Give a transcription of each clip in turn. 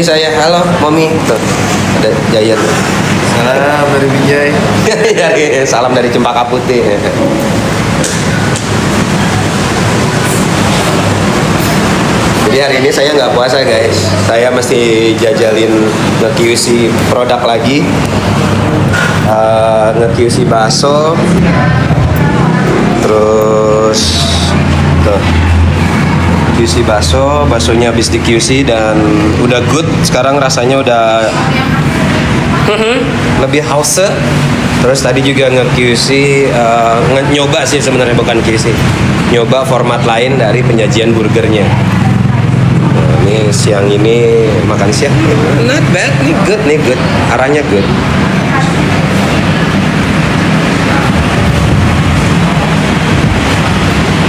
ini saya. Halo, Mami. Tuh, ada Giant. Salam dari Binjai. Ya, salam dari Cempaka Putih. Jadi hari ini saya nggak puasa guys. Saya mesti jajalin nge-QC produk lagi. Nge-QC bakso. Terus tuh QC baksonya habis di QC dan udah good. Sekarang rasanya udah lebih hause. Terus tadi juga nge-QC nyoba sih sebenarnya, bukan QC. Nyoba format lain dari penyajian burgernya. Nah, ini siang ini makan siang. Not bad, nih good. Arahnya good.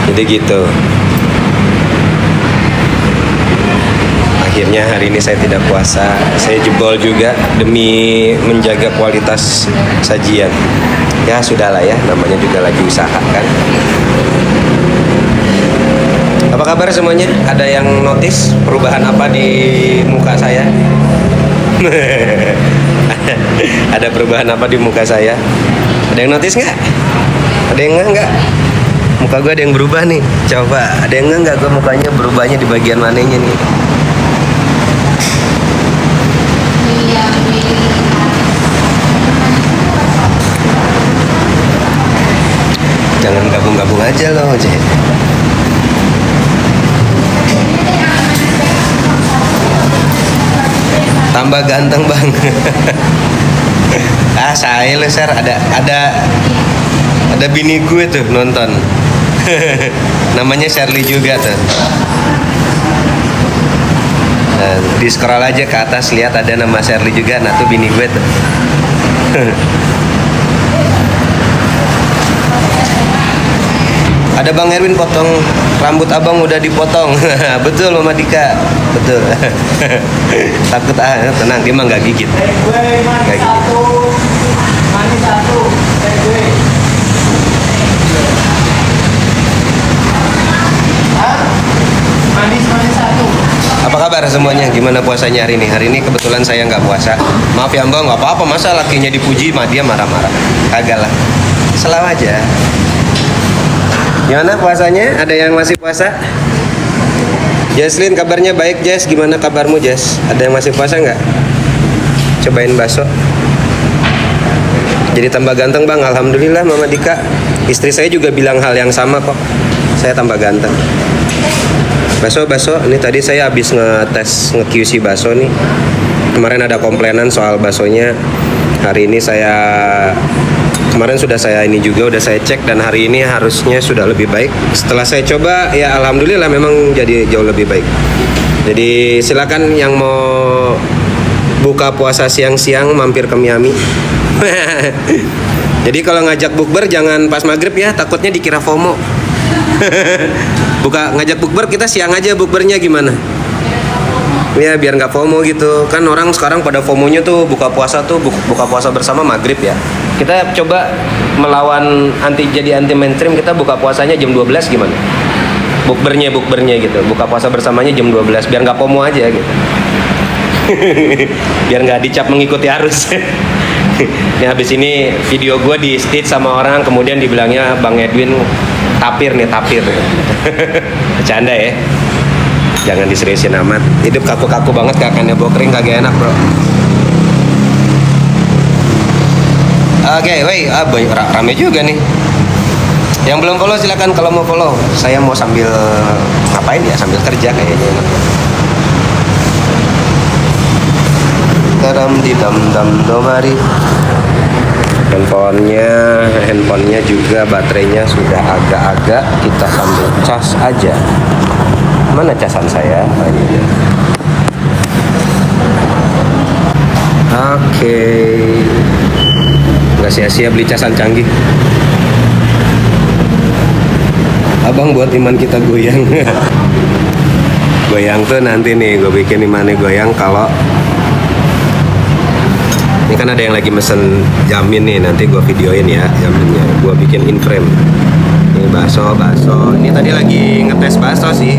Jadi gitu. Akhirnya hari ini saya tidak puasa. Saya jebol juga demi menjaga kualitas sajian. Ya sudahlah ya, namanya juga lagi usaha kan. Apa kabar semuanya? Ada yang notice perubahan apa di muka saya? Ada perubahan apa di muka saya? Ada yang notice nggak? Ada yang nggak? Muka gue ada yang berubah nih. Coba, ada yang nggak gue mukanya berubahnya di bagian mananya nih? Jangan gabung-gabung aja loh, Cek. Tambah ganteng bang. Saya loh Sir, ada bini gue tuh nonton. Namanya Shirley juga tuh. Nah, di scroll aja ke atas, lihat ada nama Shirley juga. Nah tuh bini gue tuh. Ada Bang Erwin potong rambut abang udah dipotong. Betul Mama Dika, betul. Takut tenang, dia mah nggak gigit. Nggak gigit. Apa kabar semuanya? Gimana puasanya hari ini? Hari ini kebetulan saya nggak puasa. Maaf ya Mbak, nggak apa-apa. Masa lakinya dipuji, mah dia marah-marah. Kagak lah. Selalu aja. Gimana puasanya? Ada yang masih puasa? Jesslyn kabarnya baik Jess. Gimana kabarmu Jess? Ada yang masih puasa nggak? Cobain bakso. Jadi tambah ganteng bang. Alhamdulillah Mama Dika. Istri saya juga bilang hal yang sama kok. Saya tambah ganteng. Bakso. Ini tadi saya habis ngetes nge-QC bakso nih. Kemarin ada komplainan soal baksonya. Hari ini kemarin sudah saya cek dan hari ini harusnya sudah lebih baik. Setelah saya coba ya alhamdulillah memang jadi jauh lebih baik. Jadi silakan yang mau buka puasa siang-siang mampir ke Miami. Jadi kalau ngajak bukber jangan pas maghrib ya, takutnya dikira FOMO. Ngajak bukber kita siang aja, bukbernya gimana? Ya biar nggak FOMO gitu. Kan orang sekarang pada FOMO-nya tuh buka puasa bersama maghrib ya. Kita coba melawan jadi anti mainstream, kita buka puasanya jam 12 gimana? Bukbernya gitu. Buka puasa bersamanya jam 12 biar nggak FOMO aja gitu. Biar nggak dicap mengikuti arus. Ini habis ini video gue di stage sama orang, kemudian dibilangnya Bang Edwin tapir. Bercanda ya. Jangan diseriusin amat. Hidup kaku-kaku banget, kakannya bokring kagak enak bro. Oke, rame juga nih. Yang belum follow silakan kalau mau follow. Saya mau sambil ngapain ya? Sambil kerja kayaknya enak. Taram di dam domari. Handphonenya juga baterainya sudah agak-agak, kita sambil cas aja. Mana casan saya? Oke. Nggak sia-sia beli casan canggih. Abang buat iman kita goyang. Goyang tuh nanti nih gue bikin imannya goyang kalau ini kan ada yang lagi mesen jamin nih, nanti gue videoin ya jaminnya. Gue bikin in frame. Ini bakso. Ini tadi lagi ngetes bakso sih.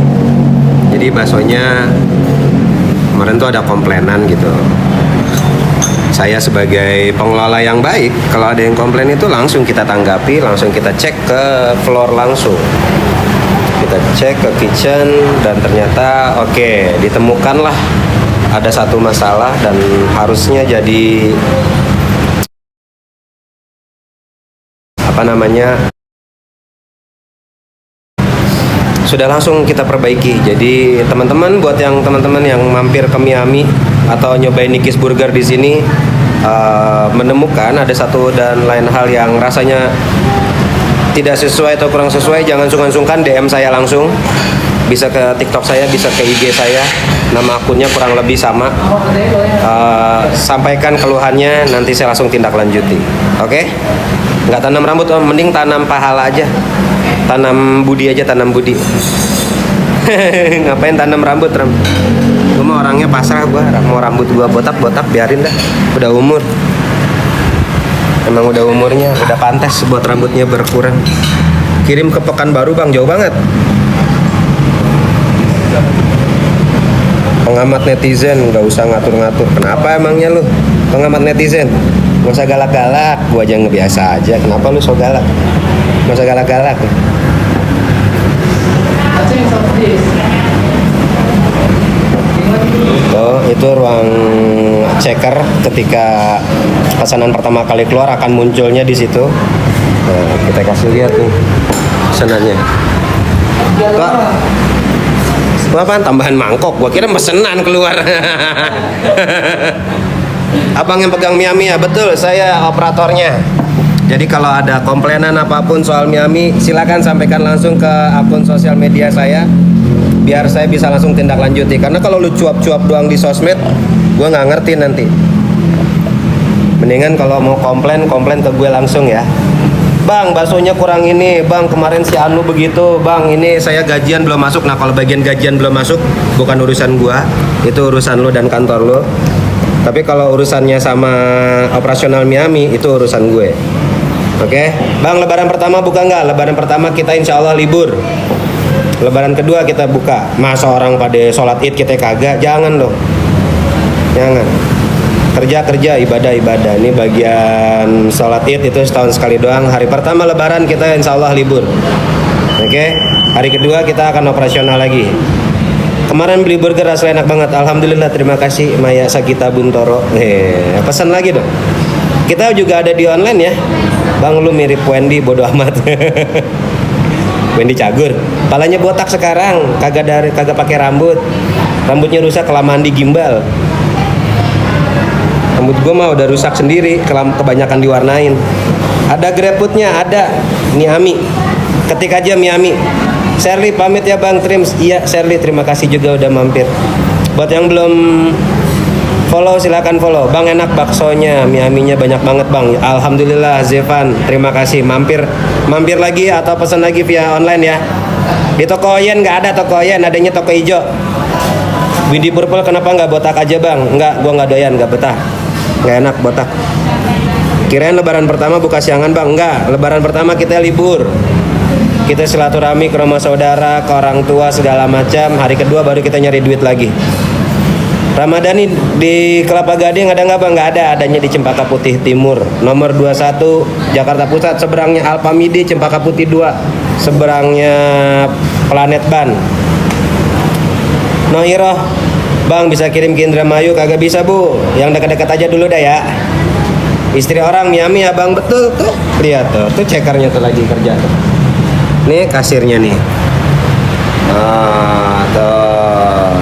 Jadi baksonya kemarin tuh ada komplainan gitu. Saya sebagai pengelola yang baik, kalau ada yang komplain itu langsung kita tanggapi, langsung kita cek ke floor langsung. Kita cek ke kitchen dan ternyata oke, ditemukanlah ada satu masalah dan harusnya jadi sudah langsung kita perbaiki. Jadi teman-teman, buat yang teman-teman yang mampir ke Miami atau nyobain Nikis Burger di sini, menemukan ada satu dan lain hal yang rasanya tidak sesuai atau kurang sesuai, jangan sungkan-sungkan DM saya langsung. Bisa ke TikTok saya, bisa ke IG saya, nama akunnya kurang lebih sama. Sampaikan keluhannya, nanti saya langsung tindak lanjuti. Oke? Nggak tanam rambut, mending tanam pahala aja. Tanam budi aja, tanam budi. Ngapain tanam rambut? Gue mah orangnya pasrah, gue mau rambut gue botak biarin dah, udah umur. Emang udah umurnya, udah pantas buat rambutnya berkurang. Kirim ke Pekanbaru bang, jauh banget. Pengamat netizen nggak usah ngatur-ngatur. Kenapa emangnya lu pengamat netizen? Nggak usah galak-galak, gua aja ngebiasa aja. Kenapa lu so galak? Nggak usah galak-galak. Oh, itu ruang checker. Ketika pesanan pertama kali keluar akan munculnya di situ. Nah, kita kasih lihat nih pesanannya. Kak, apaan tambahan mangkok? Gua kira pesenan keluar. Abang yang pegang Miami ya? Betul, saya operatornya. Jadi kalau ada komplainan apapun soal Miami, silakan sampaikan langsung ke akun sosial media saya, biar saya bisa langsung tindak lanjuti. Karena kalau lu cuap-cuap doang di sosmed, gue nggak ngerti nanti. Mendingan kalau mau komplain ke gue langsung ya. Bang, baksonya kurang ini. Bang, kemarin si Anu begitu. Bang, ini saya gajian belum masuk. Nah, kalau bagian gajian belum masuk, bukan urusan gue. Itu urusan lo dan kantor lo. Tapi kalau urusannya sama operasional Miami, itu urusan gue. Oke, Bang, lebaran pertama buka nggak? Lebaran pertama kita insya Allah libur. Lebaran kedua kita buka. Masa orang pada sholat id kita kagak? Jangan dong. Jangan. Kerja, ibadah. Ini bagian sholat id itu setahun sekali doang. Hari pertama lebaran kita insya Allah libur. Oke, hari kedua kita akan operasional lagi. Kemarin beli burger rasanya enak banget. Alhamdulillah, terima kasih Maya Sakita Buntoro. Pesan lagi dong. Kita juga ada di online ya. Bang, lu mirip Wendy, bodoh amat. Wendy Cagur. Palanya botak sekarang, kagak pakai rambut. Rambutnya rusak kelamaan di gimbal. Rambut gue mah udah rusak sendiri, kebanyakan diwarnain. Ada GrabFood-nya, ada Miami. Ketik aja Miami. Shirley pamit ya Bang Trims. Iya Shirley, terima kasih juga udah mampir. Buat yang belum follow silakan follow. Bang, enak baksonya, Miaminya banyak banget Bang. Alhamdulillah Zevan, terima kasih. Mampir lagi atau pesan lagi via online ya. Di toko Oyen nggak ada toko Oyen, adanya toko hijau. Windy Purple kenapa nggak botak aja Bang? Nggak, gua nggak doyan, nggak betah, nggak enak botak. Kirain lebaran pertama buka siangan Bang? Nggak, lebaran pertama kita libur. Kita silaturahmi ke rumah saudara, ke orang tua segala macam. Hari kedua baru kita nyari duit lagi. Ramadhani di Kelapa Gading ada nggak Bang? Nggak ada, adanya di Cempaka Putih Timur, nomor 21 Jakarta Pusat, seberangnya Alpamidi, Cempaka Putih 2, seberangnya Planet Ban. Noiroh, Bang bisa kirim ke Indramayu? Kagak bisa Bu, yang dekat-dekat aja dulu dah ya. Istri orang Miami Abang, betul tuh, lihat tuh cekernya tuh lagi kerja tuh. Nih kasirnya nih. Tuh.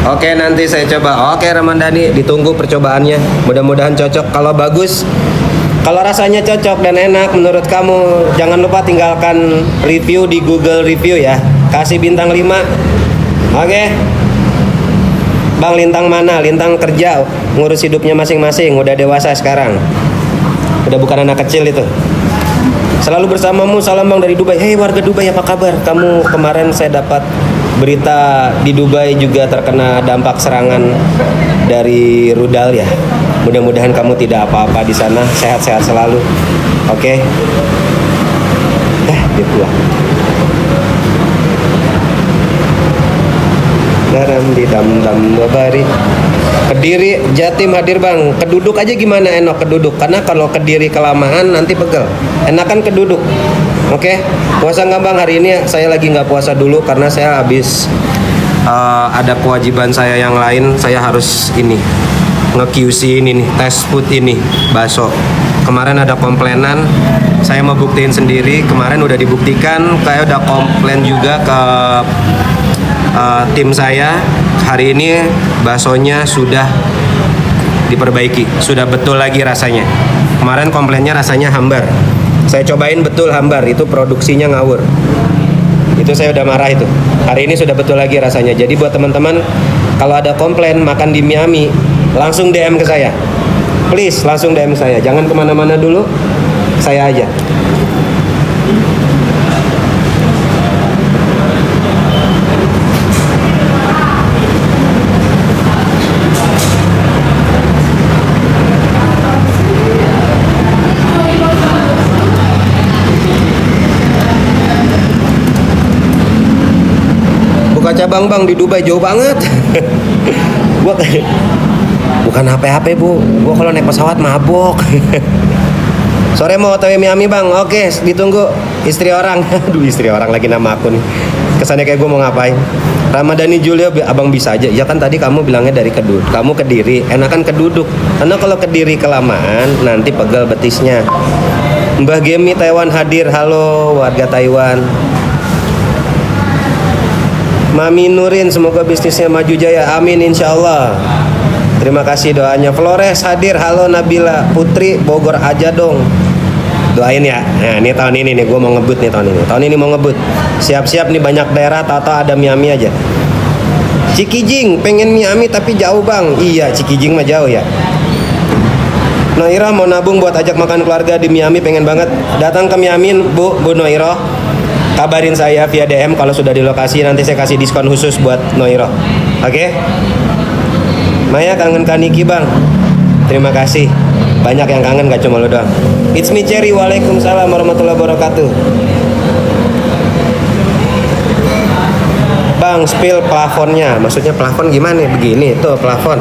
Oke, nanti saya coba. Oke Ramadhani, ditunggu percobaannya. Mudah-mudahan cocok. Kalau bagus, kalau rasanya cocok dan enak menurut kamu, jangan lupa tinggalkan review di Google Review ya. Kasih bintang 5. Oke. Bang, lintang mana? Lintang kerja, ngurus hidupnya masing-masing. Udah dewasa sekarang. Udah bukan anak kecil itu. Selalu bersamamu, salam Bang dari Dubai. Hei warga Dubai, apa kabar? Kamu kemarin saya dapat berita di Dubai juga terkena dampak serangan dari rudal ya. Mudah-mudahan kamu tidak apa-apa di sana, sehat-sehat selalu. Oke. Dia pulang. garam di dam babari. Kediri Jatim hadir bang. Keduduk aja gimana Enok keduduk? Karena kalau kediri kelamaan nanti pegel. Enakan keduduk. Oke, puasa nggak bang hari ini? Saya lagi nggak puasa dulu karena saya habis ada kewajiban saya yang lain. Saya harus ini nge-QC ini nih, tes food ini, bakso. Kemarin ada komplainan, saya mau buktiin sendiri. Kemarin udah dibuktikan, kayak udah komplain juga ke tim saya. Hari ini baksonya sudah diperbaiki, sudah betul lagi rasanya. Kemarin komplainnya rasanya hambar. Saya cobain betul hambar, itu produksinya ngawur. Itu saya udah marah itu. Hari ini sudah betul lagi rasanya. Jadi buat teman-teman, kalau ada komplain makan di Miami, langsung DM ke saya. Please, langsung DM saya. Jangan kemana-mana dulu, saya aja. Buka cabang bang di Dubai, jauh banget. Gua bukan HP bu, gua kalau naik pesawat mabok. Sore mau OTW Miami bang, oke ditunggu istri orang. Aduh istri orang lagi nama aku nih. Kesannya kayak gua mau ngapain. Ramadhani Julia, abang bisa aja. Ya kan tadi kamu bilangnya dari Kediri, kamu Kediri, enakan keduduk. Karena kalau Kediri kelamaan nanti pegel betisnya. Mbah Gemi Taiwan hadir, halo warga Taiwan. Mami Nurin, semoga bisnisnya maju jaya, amin insyaallah. Terima kasih doanya. Flores hadir, halo Nabila Putri Bogor aja dong. Doain ya. Nah ini tahun ini nih gue mau ngebut nih tahun ini. Tahun ini mau ngebut. Siap-siap nih banyak daerah, tahu ada Miami aja. Cikijing pengen Miami tapi jauh bang. Iya Cikijing mah jauh ya. Noira mau nabung buat ajak makan keluarga di Miami, pengen banget datang ke Miami Bu Noira. Kabarin saya via DM kalau sudah di lokasi, nanti saya kasih diskon khusus buat Noiro. Oke? Maya kangen Kaniki bang. Terima kasih. Banyak yang kangen, gak cuma lo doang. It's me Cherry. Waalaikumsalam warahmatullahi wabarakatuh. Bang, spill plafonnya. Maksudnya plafon gimana? Begini, tuh plafon.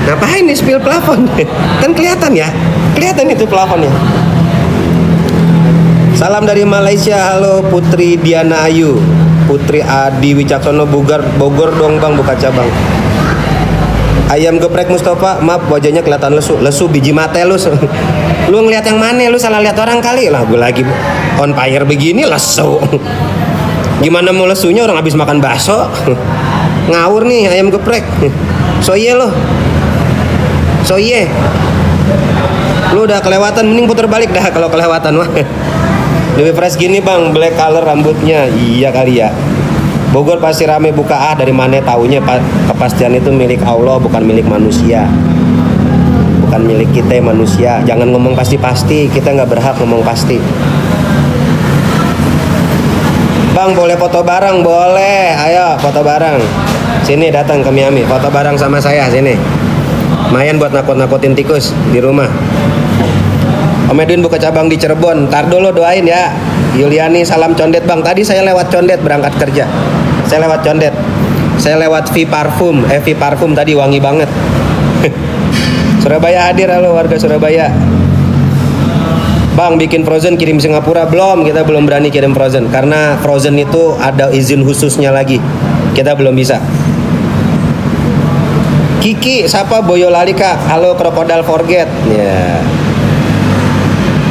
Ngapain nih spill plafon? Kan kelihatan ya? Kelihatan itu plafonnya. Salam dari Malaysia, halo Putri Diana Ayu, Putri Adi Wicaksono Bogor dong bang, buka cabang. Ayam geprek Mustafa, maaf wajahnya kelihatan lesu biji mate lu. Lu ngeliat yang mana? Lu salah lihat orang kali lah. Gue lagi on fire begini lesu. Gimana mau lesunya orang habis makan bakso? Ngawur nih ayam geprek. Soye lo. Soye. Lu udah kelewatan, mending putar balik dah kalau kelewatan mah. Lebih fresh gini bang, black color rambutnya. Iya kali ya. Bogor pasti rame buka, dari mana taunya kepastian itu milik Allah bukan milik manusia. Bukan milik kita manusia. Jangan ngomong pasti-pasti, kita nggak berhak ngomong pasti. Bang boleh foto bareng? Boleh, ayo foto bareng. Sini datang ke Miami, foto bareng sama saya sini. Lumayan buat nakut-nakutin tikus di rumah. Om Edwin buka cabang di Cirebon. Ntar dulu doain ya. Yuliani salam condet bang. Tadi saya lewat condet berangkat kerja. Saya lewat condet. Saya lewat V Parfum tadi wangi banget. Surabaya hadir, halo warga Surabaya. Bang bikin frozen kirim Singapura belum? Kita belum berani kirim frozen karena frozen itu ada izin khususnya lagi. Kita belum bisa. Kiki, siapa Boyolalika? Halo Krokodil Forget. Ya.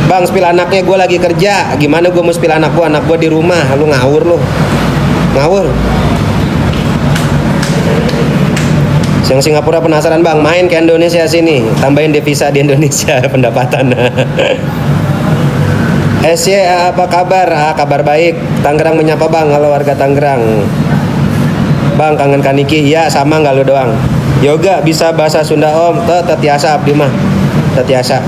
Bang, spill anaknya, gue lagi kerja. Gimana gue mau spill anak gue di rumah. Lu ngawur lu. Ngawur. Yang Singapura penasaran bang, main ke Indonesia sini. Tambahin devisa di Indonesia pendapatan. SY apa kabar? Kabar baik. Tangerang menyapa bang, halo warga Tangerang. Bang kangen Kaniki, ya sama nggak lu doang. Yoga bisa bahasa Sunda om, tetiasa abdi mah. Tetiasa.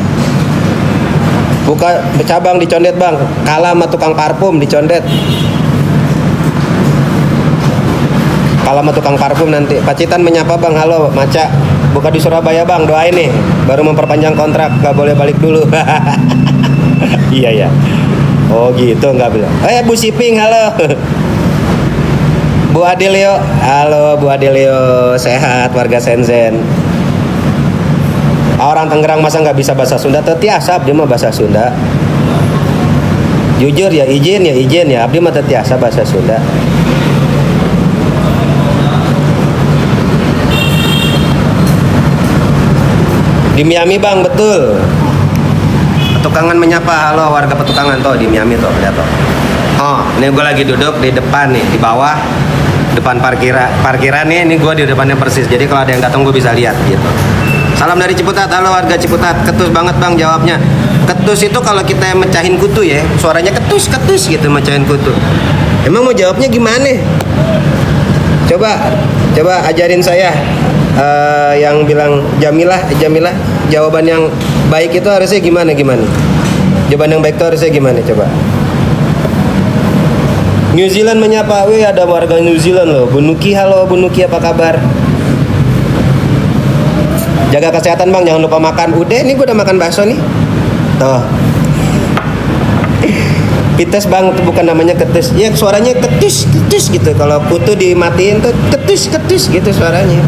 Buka cabang di Condet bang, kalah sama tukang parfum di Condet. Kalah sama tukang parfum nanti. Pacitan menyapa bang, halo Maca. Buka di Surabaya bang, doain nih. Baru memperpanjang kontrak, gak boleh balik dulu. Iya ya. Oh gitu nggak bilang. Bu Siping, halo. Bu Bu Adelio, halo Bu Adelio, sehat warga Shenzhen. Orang Tangerang masa nggak bisa bahasa Sunda? Tetiasap dia mah bahasa Sunda. Jujur ya, izin ya, abdi mah tetiasa bahasa Sunda. Di Miami bang, betul. Petukangan menyapa, halo warga Petukangan tuh di Miami tuh, lihat tuh. Oh, ini gue lagi duduk di depan nih, di bawah, depan parkiran nih, ini gue di depannya persis. Jadi kalau ada yang datang gue bisa lihat gitu. Salam dari Ciputat, halo warga Ciputat. Ketus banget bang jawabnya. Ketus itu kalau kita mecahin kutu ya, suaranya ketus gitu mecahin kutu. Emang mau jawabnya gimana? Coba ajarin saya. Yang bilang Jamilah, jawaban yang baik itu harusnya gimana? Jawaban yang baik itu harusnya gimana? Coba. New Zealand menyapa, wih ada warga New Zealand loh. Bu Nuki, halo Bu Nuki, apa kabar? Jaga kesehatan bang, jangan lupa makan. Udah, ini gue udah makan bakso nih. Tuh. Pites bang, itu bukan namanya ketus. Ya suaranya ketus gitu. Kalau kutu dimatiin tuh ketus gitu suaranya.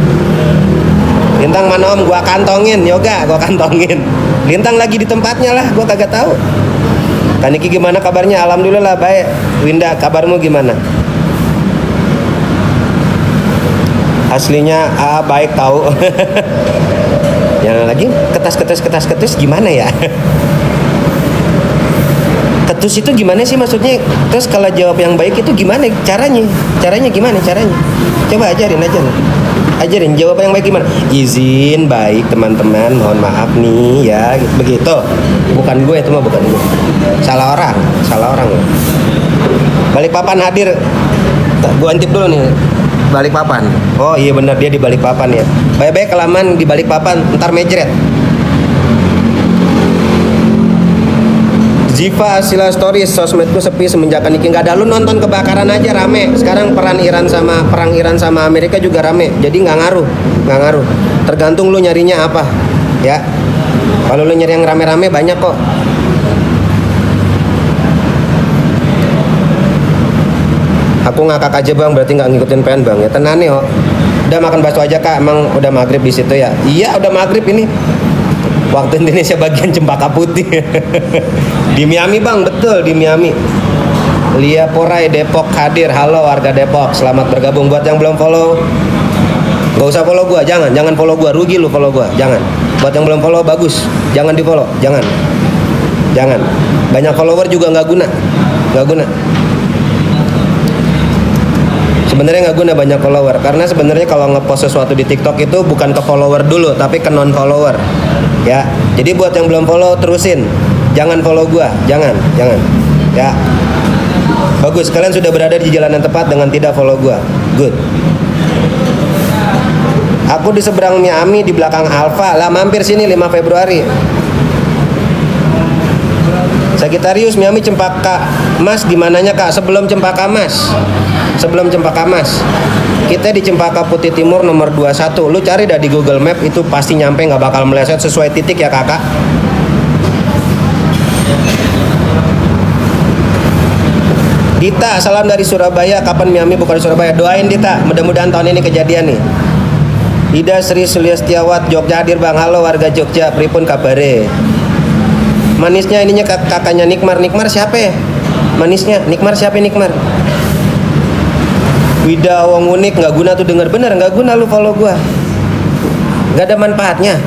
Lintang mana om? Gua kantongin, yoga, gua kantongin. Lintang lagi di tempatnya lah, gua kagak tahu. Kaniki gimana kabarnya? Alhamdulillah baik. Winda, kabarmu gimana? Aslinya baik tahu. Yang lagi ketas gimana ya? Ketus itu gimana sih maksudnya? Terus kalau jawab yang baik itu gimana caranya? Caranya gimana caranya? Coba ajarin aja. Ajarin jawab yang baik gimana? Izin baik teman-teman, mohon maaf nih ya, begitu. Bukan gue, itu mah bukan gue. Salah orang. Balikpapan hadir. Gue antip dulu nih. Balikpapan. Oh iya benar, dia di Balikpapan ya. Baik-baik kelamaan di Balikpapan, ntar mejret. Ziva Sila Stories, sosmedku sepi semenjak Niki nggak ada. Lu nonton kebakaran aja rame. Sekarang perang Iran sama Amerika juga rame. Jadi nggak ngaruh. Tergantung lu nyarinya apa, ya. Kalau lu nyari yang rame-rame banyak kok. Aku ngakak aja bang, berarti nggak ngikutin PN bang. Ya tenang nih, oh. Udah makan bakso aja kak, emang udah maghrib di situ ya? Iya udah maghrib ini. Waktu Indonesia bagian Cempaka Putih. Di Miami bang, betul di Miami. Lia Porai Depok hadir. Halo warga Depok, selamat bergabung. Buat yang belum follow, gak usah follow gua, jangan follow gua, rugi lu follow gua, jangan. Buat yang belum follow bagus, jangan di follow, jangan. Banyak follower juga nggak guna. Sebenarnya nggak guna banyak follower, karena sebenarnya kalau ngepost sesuatu di TikTok itu bukan ke follower dulu, tapi ke non follower. Ya, jadi buat yang belum follow terusin, jangan follow gua, jangan. Ya, bagus, kalian sudah berada di jalan yang tepat dengan tidak follow gua, good. Aku di seberang Miami di belakang Alfa, lah mampir sini 5 Februari. Sagittarius Miami Cempaka Mas di mananya kak? Sebelum Cempaka Mas. Kita di Cempaka Putih Timur nomor 21. Lu cari dah di Google Map, itu pasti nyampe, nggak bakal meleset sesuai titik ya kakak. Dita, salam dari Surabaya. Kapan Miami bukan di Surabaya? Doain Dita, mudah-mudahan tahun ini kejadian nih. Ida Sri Sulistiawat Jogja hadir bang. Halo warga Jogja, pripun kabare? Manisnya ininya kakaknya Nikmar siapa ya? Manisnya Nikmar siapa? Nikmar Wida Wong unik, nggak guna tuh, denger bener nggak guna lu follow gua, nggak ada manfaatnya.